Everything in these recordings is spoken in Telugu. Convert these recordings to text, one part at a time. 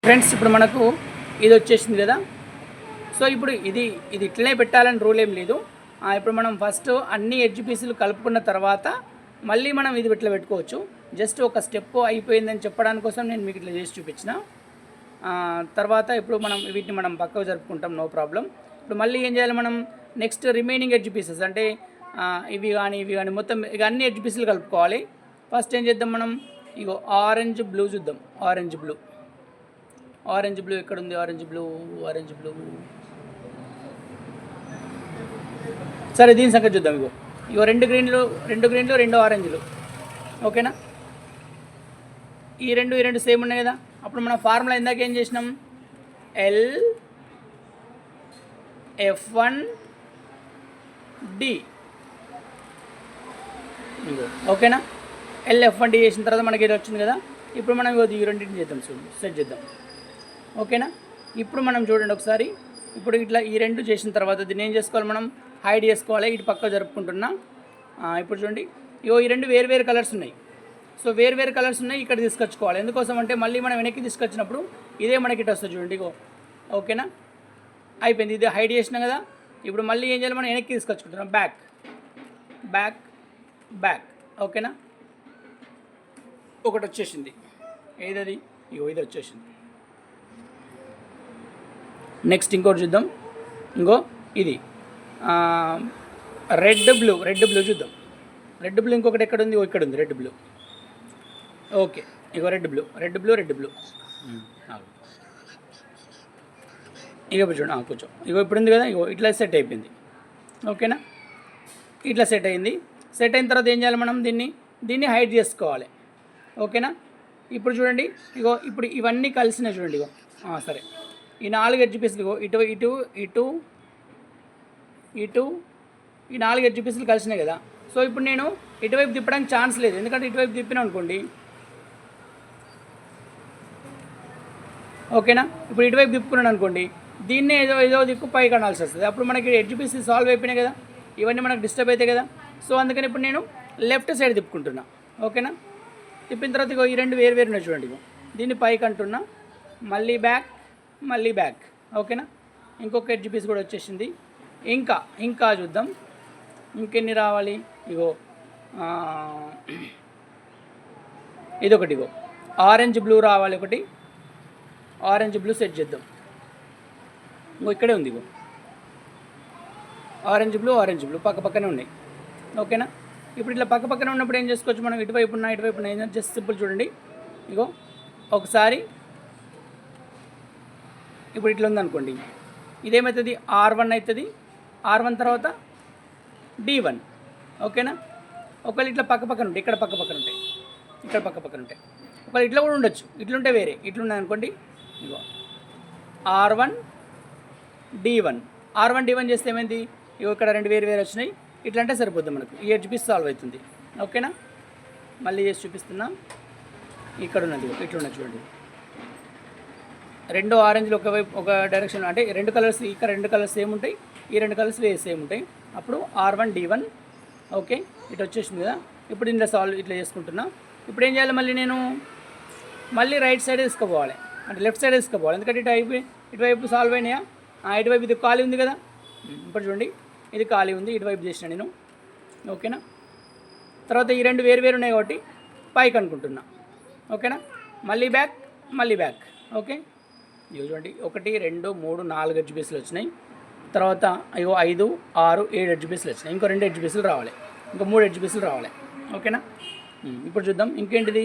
ఫ్రెండ్స్ ఇప్పుడు మనకు ఇది వచ్చేసింది కదా. సో ఇప్పుడు ఇది ఇట్లనే పెట్టాలని రూల్ ఏం లేదు. ఇప్పుడు మనం ఫస్ట్ అన్ని ఎడ్జ్ పీసులు కలుపుకున్న తర్వాత మళ్ళీ మనం ఇది ఇట్లా పెట్టుకోవచ్చు. జస్ట్ ఒక స్టెప్ అయిపోయిందని చెప్పడానికి కోసం నేను మీకు ఇట్లా చేసి చూపించిన. తర్వాత ఇప్పుడు మనం వీటిని మనం పక్కకు జరుపుకుంటాం, నో ప్రాబ్లం. ఇప్పుడు మళ్ళీ ఏం చేయాలి, మనం నెక్స్ట్ రిమైనింగ్ ఎడ్జ్ పీసెస్ అంటే ఇవి కానీ మొత్తం ఇక అన్ని ఎడ్జ్ పీసులు కలుపుకోవాలి. ఫస్ట్ ఏం చేద్దాం, మనం ఇగో ఆరెంజ్ బ్లూ చూద్దాం. ఆరెంజ్ బ్లూ ఎక్కడ ఉంది? ఆరెంజ్ బ్లూ సరే, దీని సంగతి చూద్దాం. ఇగో రెండు గ్రీన్లు రెండు ఆరెంజ్లు, ఓకేనా? ఈ రెండు సేమ్ ఉన్నాయి కదా. అప్పుడు మన ఫార్ములా ఇందాక ఏం చేసినాం, LF1D, ఓకేనా? LF1D చేసిన తర్వాత మనకి ఇది వచ్చింది కదా. ఇప్పుడు మనం ఈ రెండింటిని చేద్దాం, సెట్ చేద్దాం, ఓకేనా? ఇప్పుడు మనం చూడండి ఒకసారి. ఇప్పుడు ఇట్లా ఈ రెండు చేసిన తర్వాత దీన్ని ఏం చేసుకోవాలి, మనం హైడ్ చేసుకోవాలి. ఇటు పక్క జరుపుకుంటున్నా. ఇప్పుడు చూడండి, ఈ రెండు వేరు కలర్స్ ఉన్నాయి. సో వేరు కలర్స్ ఉన్నాయి, ఇక్కడ తీసుకొచ్చుకోవాలి. ఎందుకోసం అంటే మళ్ళీ మనం వెనక్కి తీసుకొచ్చినప్పుడు ఇదే మనకి ఇటు వస్తుంది చూడండి. ఓకేనా? అయిపోయింది, ఇది హైడ్ చేసినాం కదా. ఇప్పుడు మళ్ళీ ఏం చేయాలి, మనం వెనక్కి తీసుకొచ్చుకుంటున్నాం. బ్యాక్, ఓకేనా? ఒకటి వచ్చేసింది, ఏదది? ఇది వచ్చేసింది. నెక్స్ట్ ఇంకోటి చూద్దాం. ఇది రెడ్ బ్లూ చూద్దాం. రెడ్ బ్లూ ఇంకొకటి ఎక్కడ ఉంది? ఇక్కడ ఉంది red blue. Okay, red blue. ఇప్పుడు చూడండి, కూర్చో. ఇప్పుడు ఉంది కదా, ఇట్లా సెట్ అయిపోయింది, ఓకేనా? ఇట్లా సెట్ అయింది. సెట్ అయిన తర్వాత ఏం చేయాలి, మనం దీన్ని హైడ్ చేసుకోవాలి, ఓకేనా? ఇప్పుడు చూడండి, ఇప్పుడు ఇవన్నీ కలిసినాయి చూడండి. సరే, ఈ 4 ఎడ్జ్ పీసులు ఇటు ఈ 4 ఎడ్జ్ పీసులు కలిసినాయి కదా. సో ఇప్పుడు నేను ఇటువైపు తిప్పడానికి ఛాన్స్ లేదు, ఎందుకంటే ఇటువైపు తిప్పినా అనుకోండి, ఓకేనా? ఇప్పుడు ఇటువైపు తిప్పుకున్నాను అనుకోండి, దీన్నే ఏదో దిక్కు పైకి అనాల్సి వస్తుంది. అప్పుడు మనకి ఎడ్జ్ పీసులు సాల్వ్ అయిపోయినాయి కదా, ఇవన్నీ మనకు డిస్టర్బ్ అవుతాయి కదా. సో అందుకని ఇప్పుడు నేను లెఫ్ట్ సైడ్ తిప్పుకుంటున్నా, ఓకేనా? తిప్పిన తర్వాత ఈ రెండు వేరు ఉన్నాయి చూడండి. దీన్ని పైకి అంటున్నా, మళ్ళీ బ్యాక్, ఓకేనా? ఇంకొక ఎడ్జ్ పీస్ కూడా వచ్చేసింది. ఇంకా చూద్దాం, ఇంకెన్ని రావాలి. ఇదొకటి, ఆరెంజ్ బ్లూ రావాలి. ఒకటి ఆరెంజ్ బ్లూ సెట్ చేద్దాం. ఇక్కడే ఉంది. ఆరెంజ్ బ్లూ పక్కనే ఉన్నాయి, ఓకేనా? ఇప్పుడు ఇట్లా పక్కనే ఉన్నప్పుడు ఏం చేసుకోవచ్చు, మనం ఇటువైపు ఉన్న జస్ట్ సింపుల్ చూడండి. ఒకసారి ఇప్పుడు ఇట్లా ఉందనుకోండి, ఇదేమవుతుంది, R1 అవుతుంది. R1 తర్వాత D1, ఓకేనా? ఒకవేళ ఇట్లా పక్కన ఉంటాయి, ఇక్కడ పక్కన ఉంటాయి. ఒకవేళ ఇట్లా కూడా ఉండొచ్చు, ఇట్లుంటే వేరే, ఇట్లున్నాయి అనుకోండి. R1 D1 చేస్తే ఏమైంది, ఇక్కడ రెండు వేరు వచ్చినాయి. ఇట్లా అంటే సరిపోద్ది మనకు, ఈ ఎడ్జ్ పీస్ సాల్వ్ అవుతుంది, ఓకేనా? మళ్ళీ చేసి చూపిస్తున్నా. ఇక్కడ ఉన్నది, ఇట్లున్నది చూడండి. రెండు ఆరెంజ్లు ఒక డైరెక్షన్, అంటే రెండు కలర్స్, ఇక్కడ రెండు కలర్స్ సేమ్ ఉంటాయి, ఈ రెండు కలర్స్ సేమ్ ఉంటాయి. అప్పుడు R1 D1, ఓకే? ఇటు వచ్చేసింది కదా. ఇప్పుడు ఇంట్లో సాల్వ్ ఇట్లా చేసుకుంటున్నా. ఇప్పుడు ఏం చేయాలి, మళ్ళీ రైట్ సైడ్ తీసుకోపోవాలి, అంటే లెఫ్ట్ సైడ్ తీసుకోపోవాలి. ఎందుకంటే ఇటువైపు సాల్వ్ అయినాయా, ఇటువైపు ఇది ఖాళీ ఉంది కదా. ఇప్పుడు చూడండి, ఇది ఖాళీ ఉంది, ఇటువైపు చేసిన నేను, ఓకేనా? తర్వాత ఈ రెండు వేరు ఉన్నాయి కాబట్టి పైకి అనుకుంటున్నా, ఓకేనా? మళ్ళీ బ్యాక్, ఓకే? చూడండి, 1 2 3 4 ఎడ్జ్ పీసులు వచ్చినాయి. తర్వాత 5 6 7 ఎడ్జ్ పీసులు వచ్చినాయి. ఇంకో 2 ఎడ్జ్ పీసులు రావాలి, ఇంకో 3 ఎడ్జ్ పీసులు రావాలి, ఓకేనా? ఇప్పుడు చూద్దాం ఇంకేంటిది.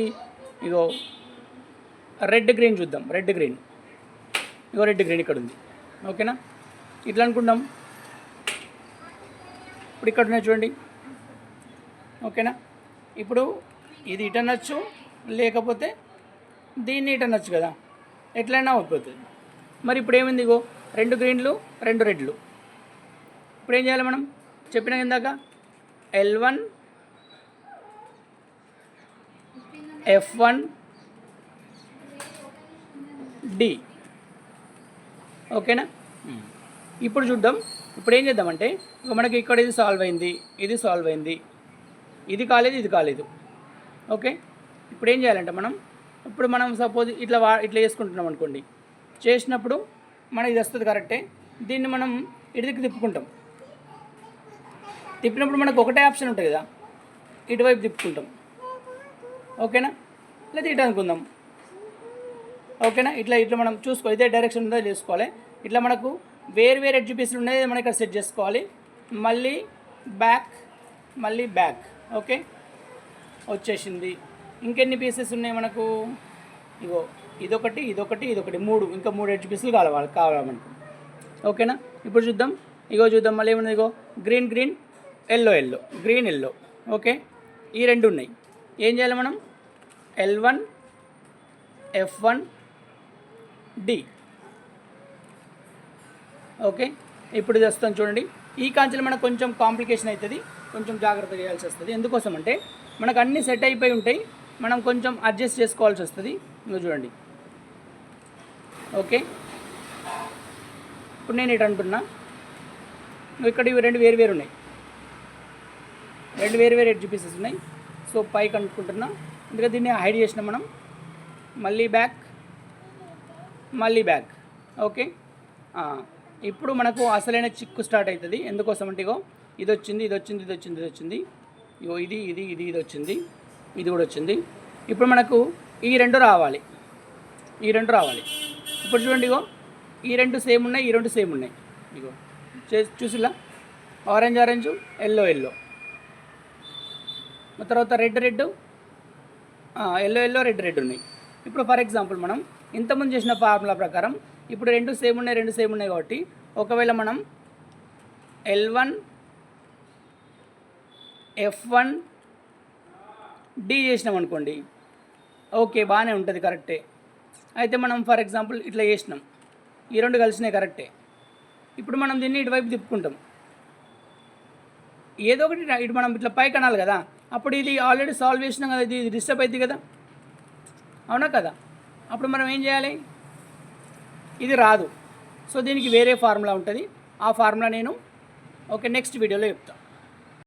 రెడ్ గ్రీన్ చూద్దాం. రెడ్ గ్రీన్ ఇక్కడ ఉంది, ఓకేనా? ఇట్లా అనుకుందాం. ఇప్పుడు ఇక్కడ ఉన్నాయి చూడండి, ఓకేనా? ఇప్పుడు ఇది ఇటు అనొచ్చు, లేకపోతే దీన్ని ఇటు అనొచ్చు కదా, ఎట్లయినా అయిపోతుంది. మరి ఇప్పుడు ఏమైంది, 2 గ్రీన్లు 2 రెడ్లు. ఇప్పుడు ఏం చేయాలి, మనం చెప్పిన ఇందాక L1 F1D, ఓకేనా? ఇప్పుడు చూద్దాం. ఇప్పుడు ఏం చేద్దామంటే, మనకి ఇక్కడ ఇది సాల్వ్ అయింది, ఇది కాలేదు, ఓకే? ఇప్పుడు ఏం చేయాలంటే మనం ఇప్పుడు మనం సపోజ్ ఇట్లా చేసుకుంటున్నాం అనుకోండి, చేసినప్పుడు మనకి ఇది వస్తుంది కరెక్టే. దీన్ని మనం ఇటుదిక్కు తిప్పుకుంటాం. తిప్పినప్పుడు మనకు ఒకటే ఆప్షన్ ఉంటుంది కదా, ఇటువైపు తిప్పుకుంటాం. ఓకేనా? లేదా ఇటు అనుకుందాం. ఓకేనా? ఇట్లా మనం చూసుకోవాలి, ఇదే డైరెక్షన్ ఉందో చేసుకోవాలి. ఇట్లా మనకు వేరు ఎడ్జ్ పీసులు ఉన్నాయి, మనం ఇక్కడ సెట్ చేసుకోవాలి. మళ్ళీ బ్యాక్. ఓకే, వచ్చేసింది. ఇంకెన్ని పీసెస్ ఉన్నాయి మనకు? ఇగో ఇదొకటి 3, ఇంకా 3 ఎడ్జ్ పీసులు కావాలి మనకు. ఓకేనా? ఇప్పుడు చూద్దాం. చూద్దాం మళ్ళీ ఏముంది. Green yellow, green yellow. Okay, ఈ 2 ఉన్నాయి. ఏం చేయాలి మనం? L1 F1 D. ఓకే, ఇప్పుడు ఇది వస్తాను చూడండి. ఈ కాంచెలు మనకు కొంచెం కాంప్లికేషన్ అవుతుంది, కొంచెం జాగ్రత్త చేయాల్సి వస్తుంది. ఎందుకోసం అంటే మనకు అన్నీ సెట్ అయిపోయి ఉంటాయి, మనం కొంచెం అడ్జస్ట్ చేసుకోవాల్సి వస్తుంది. చూడండి. ఓకే, ఇప్పుడు నేను ఇటు అంటున్నా, ఇక్కడ ఇవి 2 వేరు ఉన్నాయి, 2 వేరు ఎడ్జ్ పీసెస్ ఉన్నాయి. సో పైకి అనుకుంటున్నా, ఎందుకంటే దీన్ని హైడ్ చేసినాం మనం. మళ్ళీ బ్యాక్. ఓకే, ఇప్పుడు మనకు అసలైన చిక్కు స్టార్ట్ అవుతుంది. ఎందుకోసం అంటే ఇది వచ్చింది. ఇది వచ్చింది, ఇది కూడా వచ్చింది. ఇప్పుడు మనకు ఈ 2 రావాలి. ఇప్పుడు చూడండి, ఈ 2 సేమ్ ఉన్నాయి, ఈ 2 సేమ్ ఉన్నాయి. చూసిలా, ఆరెంజ్, ఎల్లో. తర్వాత రెడ్, ఎల్లో, రెడ్ ఉన్నాయి. ఇప్పుడు ఫర్ ఎగ్జాంపుల్ మనం ఇంతకుముందు చేసిన ఫార్ములా ప్రకారం ఇప్పుడు 2 సేమ్ ఉన్నాయి కాబట్టి ఒకవేళ మనం L1 F1 D చేసినాం అనుకోండి, ఓకే బాగానే ఉంటుంది, కరెక్టే. అయితే మనం ఫర్ ఎగ్జాంపుల్ ఇట్లా చేసినాం, ఈ 2 కలిసినాయి, కరెక్టే. ఇప్పుడు మనం దీన్ని ఇటువైపు తిప్పుకుంటాం. ఏదో ఒకటి ఇటు మనం ఇట్లా పైకి అనాలి కదా, అప్పుడు ఇది ఆల్రెడీ సాల్వ్ చేసినాం కదా, ఇది డిస్టర్బ్ అవుతుంది కదా, అవునా కదా? అప్పుడు మనం ఏం చేయాలి? ఇది రాదు. సో దీనికి వేరే ఫార్ములా ఉంటుంది. ఆ ఫార్ములా నేను నెక్స్ట్ వీడియోలో చెప్తాను.